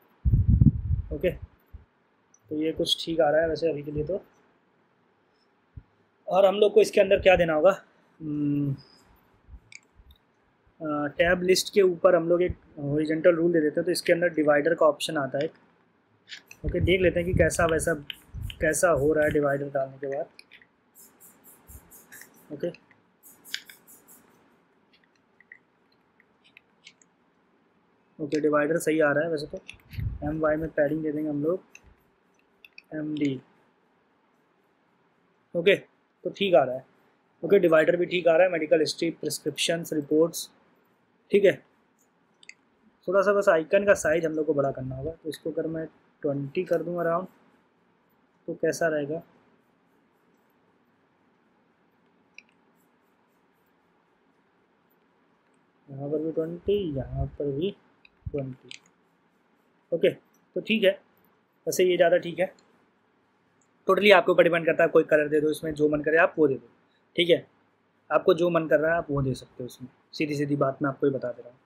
ओके। तो ये कुछ ठीक आ रहा है वैसे अभी के लिए तो। और हम लोग को इसके अंदर क्या देना होगा, टैब लिस्ट के ऊपर हम लोग एक हॉरिजॉन्टल रूल दे देते हैं, तो इसके अंदर डिवाइडर का ऑप्शन आता है, ओके। देख लेते हैं कि कैसा हो रहा है डिवाइडर डालने के बाद, ओके। ओके डिवाइडर सही आ रहा है वैसे तो। MY में पैडिंग दे देंगे हम लोग MD, ओके। तो ठीक आ रहा है, ओके। डिवाइडर भी ठीक आ रहा है, मेडिकल हिस्ट्री, प्रिस्क्रिप्शंस, रिपोर्ट्स, ठीक है। थोड़ा सा बस आइकन का साइज़ हम लोग को बड़ा करना होगा, तो इसको अगर मैं 20 कर दूँ अराउंड तो कैसा रहेगा, यहाँ पर भी 20, यहाँ पर भी 20, ओके। तो ठीक है, वैसे ये ज़्यादा ठीक है। टोटली आपके ऊपर डिपेंड करता है, कोई कलर दे दो इसमें, जो मन करे आप वो दे दो, ठीक है। आपको जो मन कर रहा है आप वो दे सकते हो इसमें, सीधी सीधी बात मैं आपको ही बता दे रहा हूँ।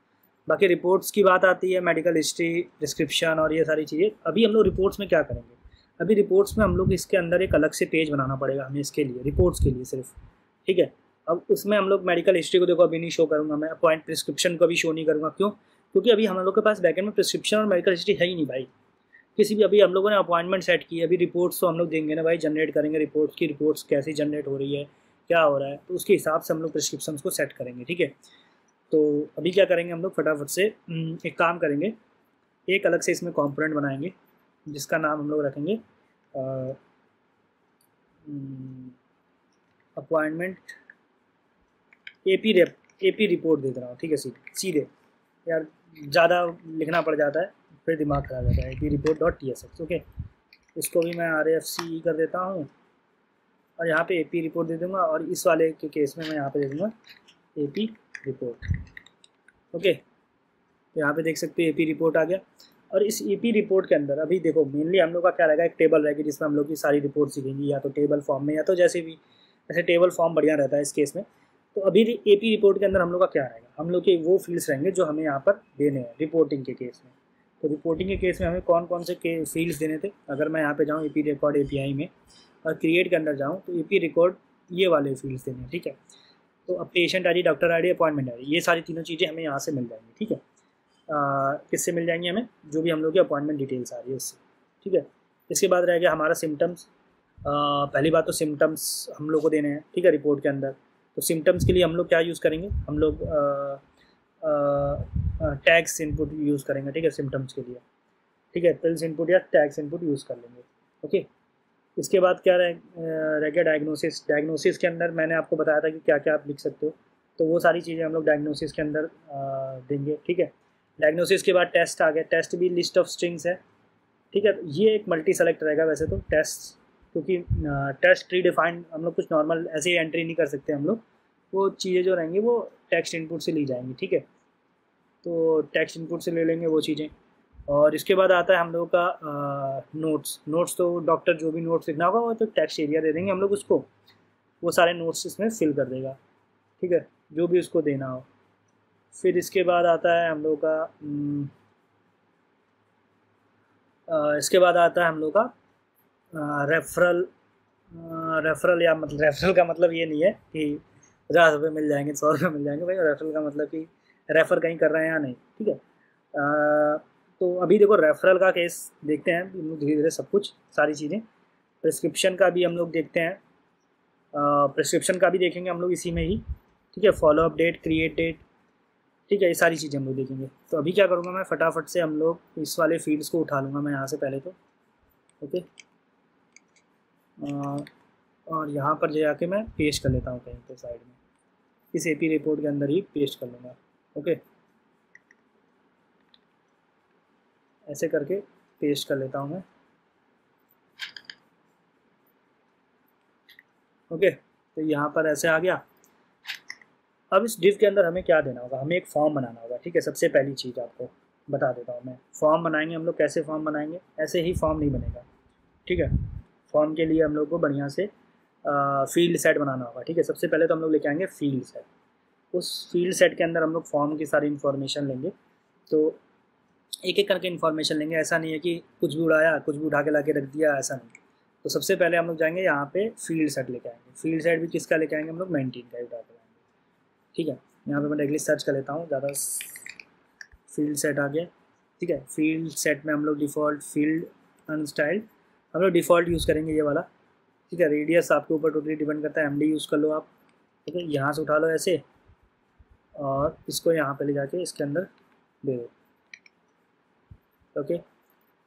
बाकी रिपोर्ट्स की बात आती है, मेडिकल हिस्ट्री, डिस्क्रिप्शन और ये सारी चीज़ें। अभी हम लोग रिपोर्ट्स में क्या करेंगे, अभी रिपोर्ट्स में हम लोग इसके अंदर एक अलग से पेज बनाना पड़ेगा हमें इसके लिए, रिपोर्ट्स के लिए सिर्फ, ठीक है। अब उसमें हम लोग मेडिकल हिस्ट्री को देखो अभी नहीं शो करूँगा मैं, अपॉइंट प्रिस्क्रिप्शन को भी शो नहीं करूँगा, क्यों, क्योंकि अभी हम लोग के पास बैकएंड में प्रिस्क्रिप्शन और मेडिकल हिस्ट्री है ही नहीं भाई। किसी भी अभी हम लोगों ने अपॉइंटमेंट सेट की है, अभी रिपोर्ट्स तो हम लोग देंगे ना भाई, जनरेट करेंगे रिपोर्ट्स की, रिपोर्ट्स कैसी जनरेट हो रही है, क्या हो रहा है, तो उसके हिसाब से हम लोग प्रिस्क्रिप्शन को सेट करेंगे। ठीक है, तो अभी क्या करेंगे हम लोग फटाफट से एक काम करेंगे, एक अलग से इसमें कंपोनेंट बनाएंगे जिसका नाम हम लोग रखेंगे अपॉइंटमेंट एपी रिपोर्ट दे रहा हूँ। ठीक है, सीधे सीधे यार ज़्यादा लिखना पड़ जाता है, फिर दिमाग खराब जाता है। AP report dot TSX। Okay, इसको भी मैं RFC कर देता हूँ और यहाँ पे एपी रिपोर्ट दे दूँगा, और इस वाले के केस में मैं यहाँ पे दे दूँगा एपी रिपोर्ट। ओके, तो यहाँ पे देख सकते हो एपी रिपोर्ट आ गया। और इस एपी रिपोर्ट के अंदर अभी देखो मेनली हम लोग का क्या रहेगा, एक टेबल रहेगी जिसमें हम लोग की सारी रिपोर्ट सीखेंगी, या तो टेबल फॉर्म में या तो जैसे भी, ऐसे टेबल फॉर्म बढ़िया रहता है इस केस में। तो अभी एपी रिपोर्ट के अंदर हम लोग का क्या रहेगा, हम लोग के वो फील्ड्स रहेंगे जो हमें यहाँ पर देने हैं रिपोर्टिंग के केस में। तो रिपोर्टिंग के केस में हमें कौन कौन से फील्ड्स देने थे, अगर मैं यहाँ पे जाऊँ एपी रिकॉर्ड API में और क्रिएट के अंदर जाऊँ तो एपी रिकॉर्ड ये वाले फील्ड्स देने हैं। ठीक है, तो अब patient ID, doctor ID, appointment ID, ये सारी तीनों चीज़ें हमें यहाँ से मिल जाएंगी। ठीक है, किससे मिल जाएंगी हमें, जो भी हम लोग की अपॉइंटमेंट डिटेल्स आ रही है उससे। ठीक है, इसके बाद रह गया हमारा सिम्टम्स। पहली बात तो सिम्टम्स हम लोग को देने हैं। ठीक है, रिपोर्ट के अंदर तो सिम्टम्स के लिए हम लोग क्या यूज़ करेंगे, हम लोग टैग्स इनपुट यूज़ करेंगे। ठीक है, सिम्टम्स के लिए। ठीक है, पिल्स इनपुट या टैग्स इनपुट यूज़ कर लेंगे। ओके, इसके बाद क्या रह गया डायग्नोसिस। डायग्नोसिस के अंदर मैंने आपको बताया था कि क्या क्या आप लिख सकते हो, तो वो सारी चीज़ें हम लोग डायग्नोसिस के अंदर देंगे। ठीक है, डायग्नोसिस के बाद टेस्ट आ गया। टेस्ट भी लिस्ट ऑफ स्ट्रिंग्स है। ठीक है, ये एक मल्टी सेलेक्ट रहेगा वैसे तो टेस्ट, क्योंकि टेस्ट प्री डिफाइंड हम लोग कुछ नॉर्मल ऐसे ही एंट्री नहीं कर सकते हम लोग, वो चीज़ें जो रहेंगी वो टेक्स्ट इनपुट से ली जाएंगी। ठीक है, तो टेक्स्ट इनपुट से ले लेंगे वो चीज़ें। और इसके बाद आता है हम लोगों का नोट्स। नोट्स तो डॉक्टर जो भी नोट्स लिखना होगा वो तो टेक्स्ट एरिया दे देंगे हम लोग उसको, वो सारे नोट्स इसमें फिल कर देगा। ठीक है, जो भी उसको देना हो। फिर इसके बाद आता है हम लोग का इसके बाद आता है हम लोग का रेफरल। रेफरल या मतलब रेफरल का मतलब ये नहीं है कि 50 रुपये मिल जाएंगे, 100 रुपये मिल जाएंगे भाई। रेफरल का मतलब कि रेफ़र कहीं कर रहे हैं या नहीं। ठीक है, तो अभी देखो रेफरल का केस देखते हैं धीरे धीरे सब कुछ सारी चीज़ें। प्रिस्क्रिप्शन का भी हम लोग देखते हैं, प्रिस्क्रिप्शन का भी देखेंगे हम लोग इसी में ही। ठीक है, follow up date, create date. ठीक है, ये सारी चीज़ें हम लोग देखेंगे। तो अभी क्या करूँगा मैं फटाफट से हम लोग इस वाले फील्ड्स को उठा लूँगा मैं यहाँ से पहले तो। ओके, और यहाँ पर जाके मैं पेस्ट कर लेता हूँ कहीं पे साइड में, इस एपी रिपोर्ट के अंदर ही पेस्ट कर लूँगा। ओके, ऐसे करके पेस्ट कर लेता हूँ मैं। ओके, तो यहाँ पर ऐसे आ गया। अब इस डिव के अंदर हमें क्या देना होगा, हमें एक फॉर्म बनाना होगा। ठीक है, सबसे पहली चीज़ आपको बता देता हूँ मैं, फॉर्म बनाएंगे हम लोग। कैसे फॉर्म बनाएंगे, ऐसे ही फॉर्म नहीं बनेगा। ठीक है, फॉर्म के लिए हम लोग को बढ़िया से फील्ड सेट बनाना होगा। ठीक है, सबसे पहले तो हम लोग लेके आएंगे फील्ड सेट। उस फील्ड सेट के अंदर हम लोग फॉर्म की सारी इन्फॉर्मेशन लेंगे। तो एक एक करके इन्फॉर्मेशन लेंगे, ऐसा नहीं है कि कुछ भी उड़ाया कुछ भी उठा के ला के रख दिया, ऐसा नहीं। तो सबसे पहले हम लोग जाएंगे यहाँ पे फील्ड सेट लेके आएंगे। फील्ड सेट भी किसका लेके आएंगे हम लोग, मेंटेन का उठा के आएंगे। ठीक है, यहाँ पे मैं डायरेक्टली सर्च कर लेता हूँ ज़्यादा। फील्ड सेट आ गया। ठीक है, फील्ड सेट में हम लोग डिफ़ॉल्ट फील्ड अनस्टाइल्ड हम लोग डिफ़ॉल्ट यूज़ करेंगे ये वाला। ठीक है, रेडियस आपके ऊपर टोटली डिपेंड करता है, MD यूज़ कर लो आप। ठीक है, यहाँ से उठा लो ऐसे और इसको यहाँ पे ले जाके इसके अंदर दे दो। ओके,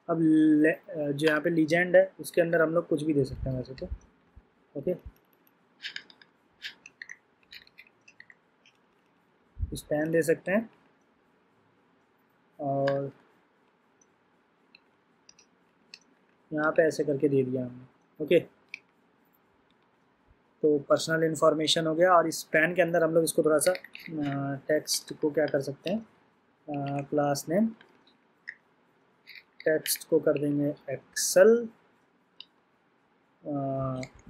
अब जो यहाँ पे लीजेंड है उसके अंदर हम लोग कुछ भी दे सकते हैं वैसे तो। ओके, स्पैन दे सकते हैं और यहाँ पे ऐसे करके दे दिया हमने। ओके, तो पर्सनल इन्फॉर्मेशन हो गया। और इस पैन के अंदर हम लोग इसको थोड़ा सा टेक्स्ट को क्या कर सकते हैं, क्लास नेम टेक्स्ट को कर देंगे एक्सेल।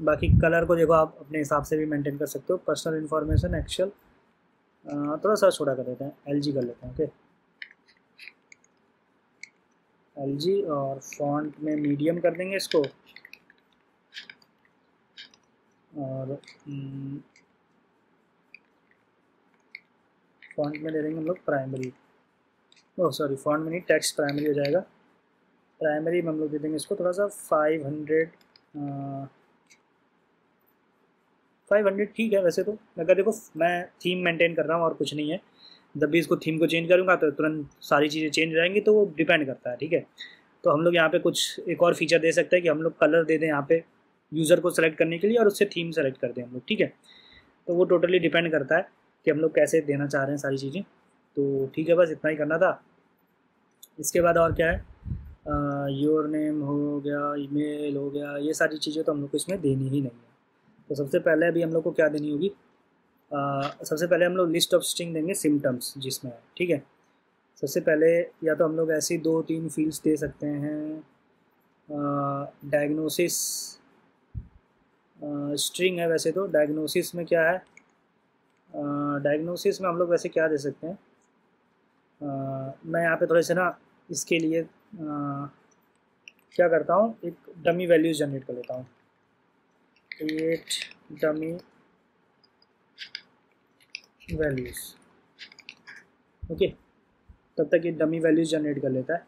बाकी कलर को देखो आप अपने हिसाब से भी मेंटेन कर सकते हो। पर्सनल इन्फॉर्मेशन एक्सेल थोड़ा सा छोटा कर देते हैं, LG कर लेते हैं। ओके, LG और फॉन्ट में मीडियम कर देंगे इसको। और फॉन्ट में दे देंगे हम लोग प्राइमरी। ओह सॉरी, फॉन्ट में नहीं, टेक्स्ट प्राइमरी हो जाएगा। प्राइमरी में हम लोग दे देंगे इसको थोड़ा सा 500 500 ठीक है वैसे तो। अगर देखो मैं थीम मेंटेन कर रहा हूँ और कुछ नहीं है, जब भी इसको थीम को चेंज करूँगा तो तुरंत सारी चीज़ें चेंज हो जाएंगी, तो वो डिपेंड करता है। ठीक है, तो हम लोग यहाँ पे कुछ एक और फीचर दे सकते हैं कि हम लोग कलर दे दें यहाँ पे यूज़र को सेलेक्ट करने के लिए, और उससे थीम सेलेक्ट कर दें हम लोग। ठीक है, तो वो टोटली डिपेंड करता है कि हम लोग कैसे देना चाह रहे हैं सारी चीज़ें। तो ठीक है, बस इतना ही करना था। इसके बाद और क्या है, योर नेम हो गया, ईमेल हो गया, ये सारी चीज़ें तो हम लोग को इसमें देनी ही नहीं है। तो सबसे पहले अभी हम लोग को क्या देनी होगी, सबसे पहले हम लोग लिस्ट ऑफ स्ट्रिंग देंगे सिम्टम्स जिसमें है। ठीक है, सबसे पहले या तो हम लोग ऐसी 2-3 फील्ड्स दे सकते हैं। डायग्नोसिस स्ट्रिंग है वैसे तो। डायग्नोसिस में क्या है, डायग्नोसिस में हम लोग वैसे क्या दे सकते हैं, मैं यहाँ पे थोड़े से ना इसके लिए क्या करता हूँ, एक डमी वैल्यूज़ जनरेट कर लेता हूँ। क्रिएट डमी वैल्यूज़, ओके, तब तक ये डमी वैल्यूज़ जनरेट कर लेता है।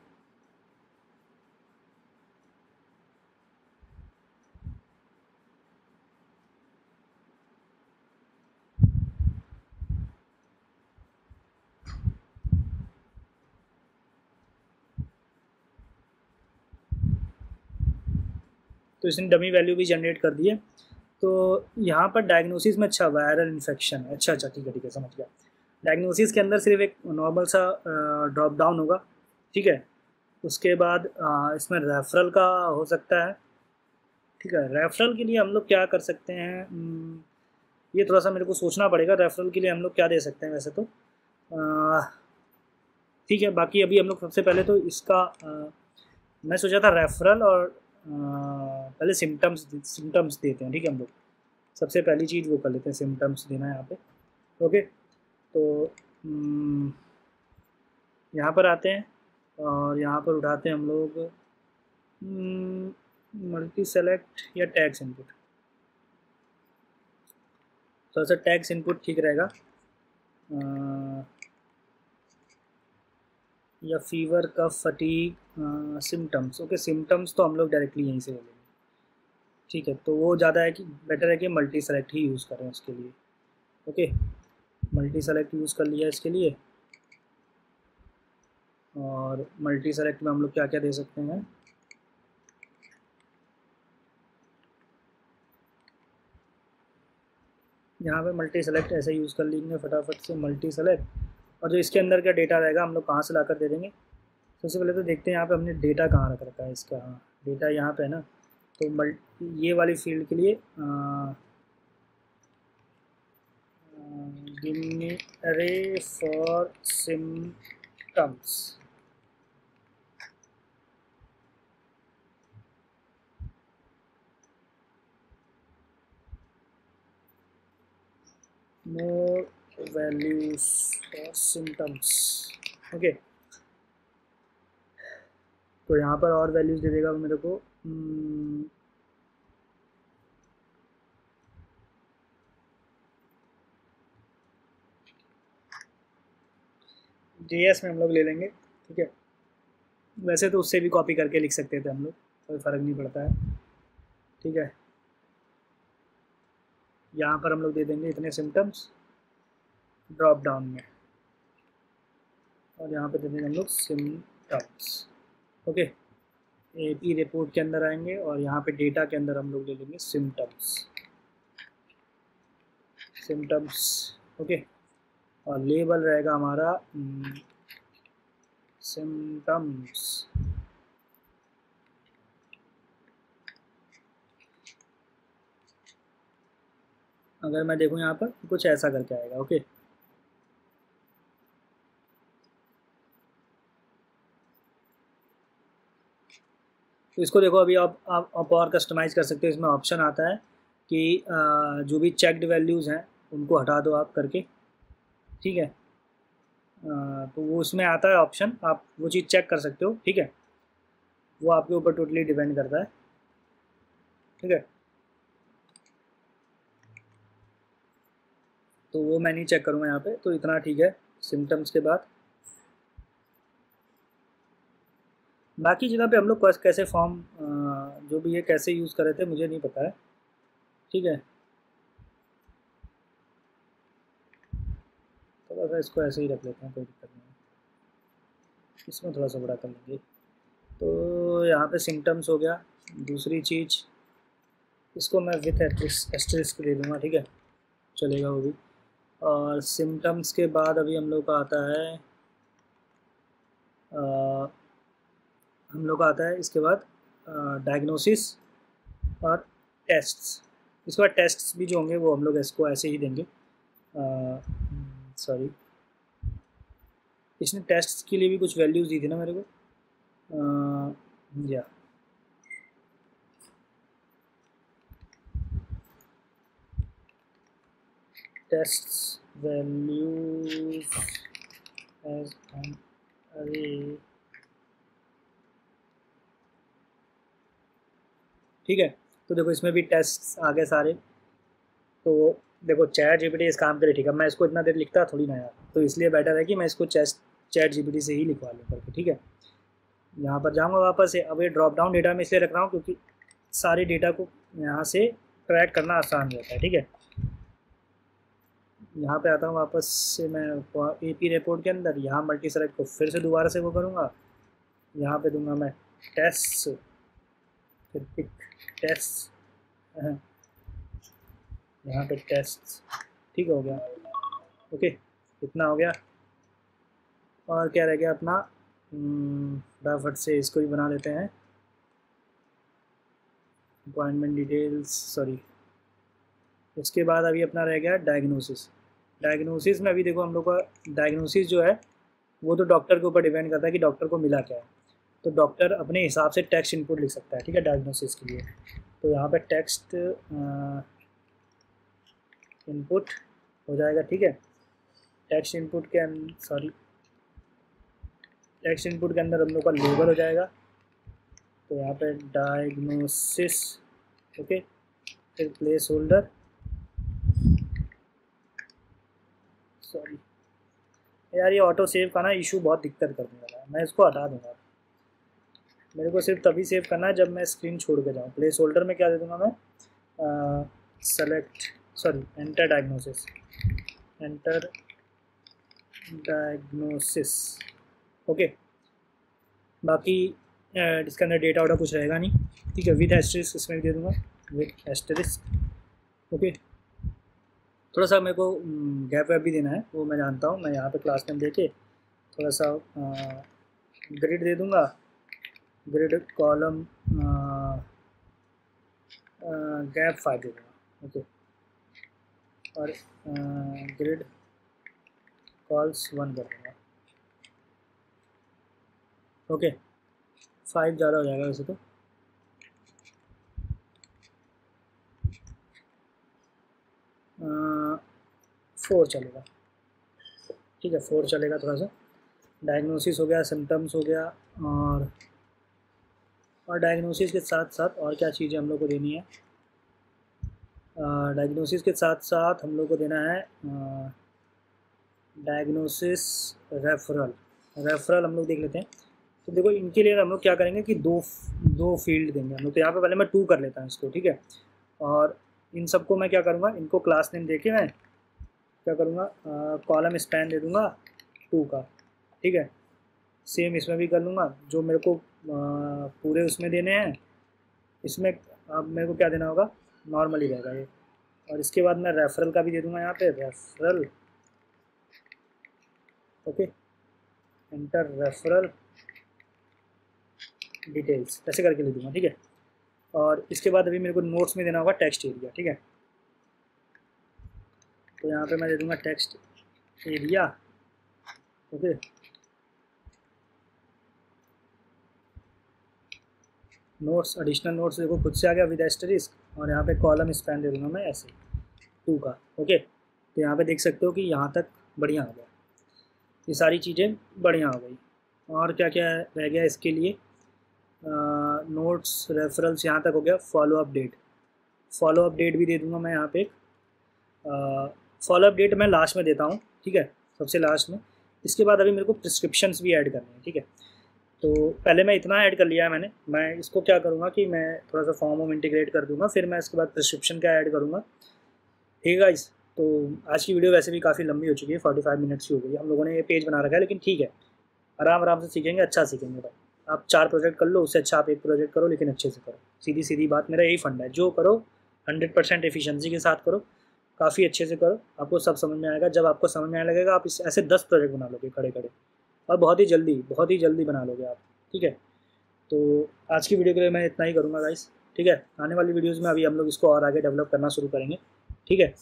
तो इसने डमी वैल्यू भी जनरेट कर दी है। तो यहाँ पर डायग्नोसिस में अच्छा वायरल इन्फेक्शन है, अच्छा ठीक है ठीक है, समझ गया। डायग्नोसिस के अंदर सिर्फ एक नॉर्मल सा ड्रॉप डाउन होगा। ठीक है, उसके बाद इसमें रेफरल का हो सकता है। ठीक है, रेफरल के लिए हम लोग क्या कर सकते हैं, ये थोड़ा सा मेरे को सोचना पड़ेगा। रेफरल के लिए हम लोग क्या दे सकते हैं वैसे तो, ठीक है, बाकी अभी हम लोग सबसे पहले तो इसका मैं सोचा था रेफरल, और पहले सिम्टम्स देते हैं। ठीक है, हम लोग सबसे पहली चीज़ वो कर लेते हैं, सिम्टम्स देना है यहाँ पे। ओके, तो यहाँ पर आते हैं और यहाँ पर उठाते हैं हम लोग मल्टी सेलेक्ट या टैग्स इनपुट। थोड़ा सा टैग्स इनपुट ठीक रहेगा, या fever cough fatigue symptoms. Okay, symptoms तो हम लोग डायरेक्टली यहीं से ले लेंगे। ठीक है, तो वो ज़्यादा है कि बेटर है कि मल्टी सेलेक्ट ही यूज़ करें उसके लिए। ओके, मल्टी सेलेक्ट यूज़ कर लिया इसके लिए। और मल्टी सेलेक्ट में हम लोग क्या क्या दे सकते हैं, यहाँ पे मल्टी सेलेक्ट ऐसे यूज़ कर लेंगे फटाफट से, मल्टी सेलेक्ट। और जो इसके अंदर का डेटा रहेगा हम लोग कहाँ से ला कर दे देंगे। सबसे पहले तो देखते हैं यहाँ पे हमने डेटा कहाँ रख रखा है इसका। हाँ, डेटा यहाँ पे है ना, तो ये वाली फील्ड के लिए गिव मी अरे for symptoms. more values for symptoms। Okay, तो यहाँ पर और वैल्यूज़ दे देगा मेरे को। JS में हम लोग ले लेंगे। ठीक है, वैसे तो उससे भी कॉपी करके लिख सकते थे हम लोग, कोई फ़र्क नहीं पड़ता है। ठीक है, यहाँ पर हम लोग दे देंगे इतने सिम्टम्स ड्रॉप डाउन में, और यहाँ पे दे देंगे हम लोग सिम्टम्स। ओके, AP रिपोर्ट के अंदर आएंगे और यहाँ पे डेटा के अंदर हम लोग ले लेंगे सिम्टम्स। ओके, और लेबल रहेगा हमारा सिम्टम्स। अगर मैं देखूँ यहाँ पर कुछ ऐसा करके आएगा। ओके, तो इसको देखो, अभी आप और कस्टमाइज़ कर सकते हो। इसमें ऑप्शन आता है कि जो भी चेक्ड वैल्यूज़ हैं उनको हटा दो आप करके। ठीक है, तो वो उसमें आता है ऑप्शन, आप वो चीज़ चेक कर सकते हो। ठीक है, वो आपके ऊपर टोटली डिपेंड करता है। ठीक है, तो वो मैं नहीं चेक करूँगा यहाँ पे, तो इतना ठीक है सिम्टम्स के बाद। बाकी जगह पे हम लोग कैसे फॉर्म जो भी है कैसे यूज़ कर रहे थे मुझे नहीं पता है। ठीक है, थोड़ा सा इसको ऐसे ही रख लेते हैं, कोई दिक्कत नहीं है, इसमें थोड़ा सा बड़ा कर लेंगे। तो यहाँ पे सिम्टम्स हो गया। दूसरी चीज़, इसको मैं विथ एस्टेरिस्क दे दूँगा, ठीक है, चलेगा वो भी। और सिम्टम्स के बाद अभी हम लोग का आता है हम लोग का आता है इसके बाद डायग्नोसिस और टेस्ट्स। इसके बाद टेस्ट्स भी जो होंगे वो हम लोग इसको ऐसे ही देंगे। सॉरी, इसने टेस्ट्स के लिए भी कुछ वैल्यूज़ दी थी ना मेरे को, या टेस्ट्स वैल्यूज एज एन अरे, ठीक है। तो देखो इसमें भी टेस्ट आ गए सारे। तो देखो चैट जीपीटी इस काम के लिए, ठीक है, मैं इसको इतना देर लिखता थोड़ी ना यार, तो इसलिए बेटर है कि मैं इसको चैट जीपीटी से ही लिखवा लूँ करके, ठीक है। यहाँ पर जाऊँगा वापस से। अब ये ड्रॉप डाउन डेटा में इसलिए रख रहा हूँ क्योंकि सारे डेटा को यहाँ से ट्रैक करना आसान रहता है, ठीक है। यहाँ पे आता हूँ वापस से मैं एपी रिपोर्ट के अंदर, यहाँ मल्टी सेलेक्ट को फिर से दोबारा से वो करूँगा, यहाँ पे दूंगा मैं टेस्ट, फिर पिक टेस्ट, यहाँ पे टेस्ट, ठीक हो गया, ओके, इतना हो गया। और क्या रह गया अपना, फटाफट से इसको भी बना लेते हैं, अपॉइंटमेंट डिटेल्स, सॉरी। उसके बाद अभी अपना रह गया डायग्नोसिस। डायग्नोसिस में अभी देखो हम लोग का डायग्नोसिस जो है वो तो डॉक्टर के ऊपर डिपेंड करता है कि डॉक्टर को मिला क्या है। तो डॉक्टर अपने हिसाब से टेक्स्ट इनपुट लिख सकता है, ठीक है, डायग्नोसिस के लिए। तो यहाँ पे टेक्स्ट इनपुट हो जाएगा, ठीक है। टेक्स्ट इनपुट के टेक्स्ट इनपुट के अंदर हम लोग का लेबल हो जाएगा। तो यहाँ पे डायग्नोसिस, ओके, फिर प्लेस होल्डर, सॉरी यार ये ऑटो सेव का ना इशू बहुत दिक्कत करने वाला है, मैं इसको हटा दूंगा। मेरे को सिर्फ तभी सेव करना है जब मैं स्क्रीन छोड़ के जाऊँ। प्लेस होल्डर में क्या दे दूँगा मैं, enter diagnosis, enter diagnosis, okay. बाकी इसके अंदर डेटा वाटा कुछ रहेगा नहीं, ठीक है। विद एस्टेरिस्क इसमें भी दे दूँगा, विद एस्टेरिस्क, ओके। थोड़ा सा मेरे को गैप वैप भी देना है, वो मैं जानता हूँ। मैं यहाँ पे क्लास नेम दे के थोड़ा सा ग्रिड दे दूँगा, ग्रिड कॉलम गैप 5 दे दूँगा, ओके। और ग्रिड कॉल्स 1 कर दूँगा, ओके। 5 ज़्यादा हो जाएगा वैसे तो, आ, 4 चलेगा, ठीक है, 4 चलेगा। थोड़ा सा डायग्नोसिस हो गया, सिम्टम्स हो गया, और डायग्नोसिस के साथ साथ और क्या चीज़ें हम लोग को देनी है। डायग्नोसिस के साथ साथ हम लोग को देना है डायग्नोसिस रेफरल हम लोग देख लेते हैं। तो देखो इनके लिए हम लोग क्या करेंगे कि दो फील्ड देंगे हम लोग। तो यहाँ पे पहले मैं 2 कर लेता हूँ इसको, ठीक है। और इन सबको मैं क्या करूँगा, इनको क्लास नेम देके मैं क्या करूँगा, कॉलम स्पैन दे दूँगा 2 का, ठीक है। सेम इसमें भी कर लूँगा, जो मेरे को पूरे उसमें देने हैं। इसमें अब मेरे को क्या देना होगा, नॉर्मली रहेगा ये। और इसके बाद मैं रेफरल का भी दे दूँगा यहाँ पे, referral, okay, enter referral details, ऐसे करके ले दूँगा, ठीक है। और इसके बाद अभी मेरे को नोट्स में देना होगा टेक्स्ट एरिया, ठीक है। तो यहाँ पे मैं दे दूँगा text area, okay. Notes, additional notes देखो खुद से आ गया विद एस्टेरिस्क। और यहाँ पे कॉलम स्पैन दे दूँगा मैं ऐसे 2 का, ओके। तो यहाँ पे देख सकते हो कि यहाँ तक बढ़िया हो गया, ये सारी चीज़ें बढ़िया हो गई। और क्या क्या रह गया इसके लिए, नोट्स रेफरल्स यहाँ तक हो गया। फॉलो अप डेट भी दे दूँगा मैं यहाँ पे। फॉलो अप डेट मैं लास्ट में देता हूँ, ठीक है, सबसे लास्ट में। इसके बाद अभी मेरे को प्रिस्क्रिप्शंस भी ऐड करने हैं, ठीक है। तो पहले मैं इतना ऐड कर लिया है मैंने। मैं इसको क्या करूँगा कि मैं थोड़ा सा फॉर्म इंटीग्रेट कर दूँगा, फिर मैं इसके बाद प्रिस्क्रिप्शन का ऐड करूँगा, ठीक है गाइस। तो आज की वीडियो वैसे भी काफ़ी लंबी हो चुकी है, 45 मिनट्स की हो गई है। हम लोगों ने ये पेज बना रखा है, लेकिन ठीक है, आराम आराम से सीखेंगे, अच्छा सीखेंगे भाई। आप 4 प्रोजेक्ट कर लो, उससे अच्छा आप 1 प्रोजेक्ट करो, लेकिन अच्छे से करो। सीधी सीधी बात, मेरा यही फंडा है, जो करो 100% एफिशिएंसी के साथ करो, काफ़ी अच्छे से करो, आपको सब समझ में आएगा। जब आपको समझ में आने लगेगा, आप इस ऐसे 10 प्रोजेक्ट बना लोगे खड़े खड़े, और बहुत ही जल्दी बना लोगे आप। ठीक है, तो आज की वीडियो के लिए मैं इतना ही करूँगा गाइस। ठीक है, आने वाली वीडियोज़ में अभी हम लोग इसको और आगे डेवलप करना शुरू करेंगे। ठीक है,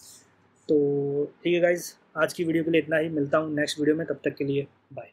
तो ठीक है गाइस, आज की वीडियो के लिए इतना ही। मिलता हूँ नेक्स्ट वीडियो में, तब तक के लिए बाय।